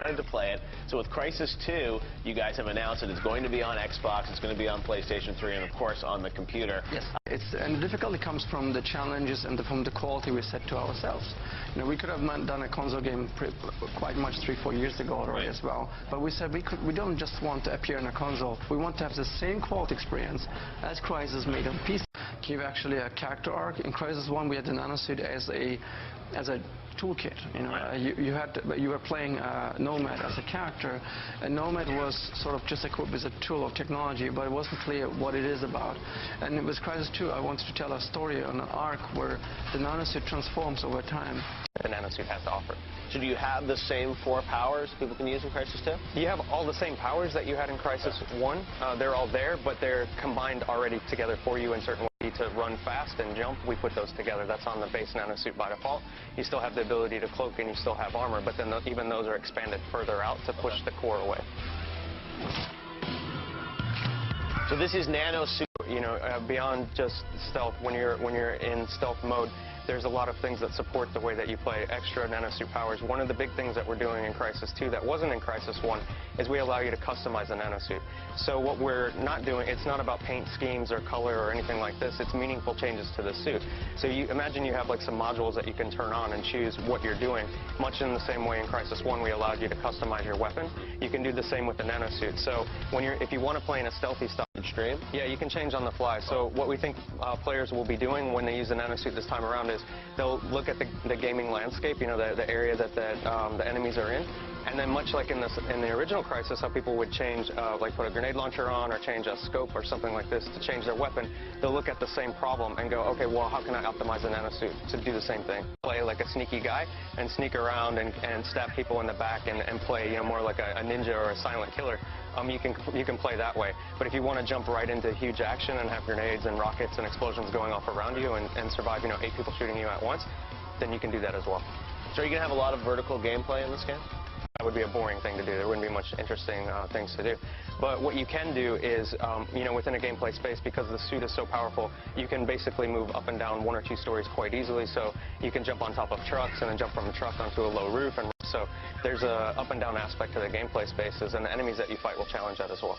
wanted to play it. So with Crysis 2, you guys have announced that it's going to be on Xbox, it's going to be on PlayStation 3, and of course on the computer. Yes, and the difficulty comes from the challenges and from the quality we set to ourselves. You know, we could have done a console game quite much 3-4 years ago already as well. But we said we don't just want to appear in a console. We want to have the same quality experience as Crysis made on PC. Give actually a character arc. In Crysis 1, we had the nanosuit as a toolkit. You know, you were playing Nomad as a character, and Nomad was sort of just equipped with a tool of technology, but it wasn't clear what it is about. And with Crysis 2, I wanted to tell a story on an arc where the nanosuit transforms over time. The nanosuit has to offer. So do you have the same 4 powers people can use in Crysis 2? You have all the same powers that you had in Crysis 1. They're all there, but they're combined already together for you in certain ways. To run fast and jump, we put those together. That's on the base nanosuit by default. You still have the ability to cloak and you still have armor, but then even those are expanded further out to push the core away. So this is nanosuit. You know, beyond just stealth, when you're in stealth mode, there's a lot of things that support the way that you play. Extra nanosuit powers. One of the big things that we're doing in Crysis 2 that wasn't in Crysis 1 is we allow you to customize the nanosuit. So what we're not doing, it's not about paint schemes or color or anything like this. It's meaningful changes to the suit. So you imagine you have like some modules that you can turn on and choose what you're doing. Much in the same way in Crysis 1 we allowed you to customize your weapon. You can do the same with the nanosuit. So if you want to play in a stealthy style, extreme, yeah, you can change on the fly. So what we think players will be doing when they use the nanosuit this time around is they'll look at the gaming landscape, you know, the area that the enemies are in, and then much like in the original Crysis, how people would change, like put a grenade launcher on or change a scope or something like this to change their weapon, they'll look at the same problem and go, okay, well, how can I optimize the nanosuit to do the same thing? Play like a sneaky guy and sneak around and stab people in the back and play, you know, more like a ninja or a silent killer. You can play that way. But if you want to jump right into huge action and have grenades and rockets and explosions going off around you and survive, you know, 8 people shooting you at once, then you can do that as well. So are you going to have a lot of vertical gameplay in this game? That would be a boring thing to do. There wouldn't be much interesting things to do. But what you can do is, you know, within a gameplay space, because the suit is so powerful, you can basically move up and down 1 or 2 stories quite easily. So you can jump on top of trucks and then jump from the truck onto a low roof. And so there's a up and down aspect to the gameplay spaces, and the enemies that you fight will challenge that as well.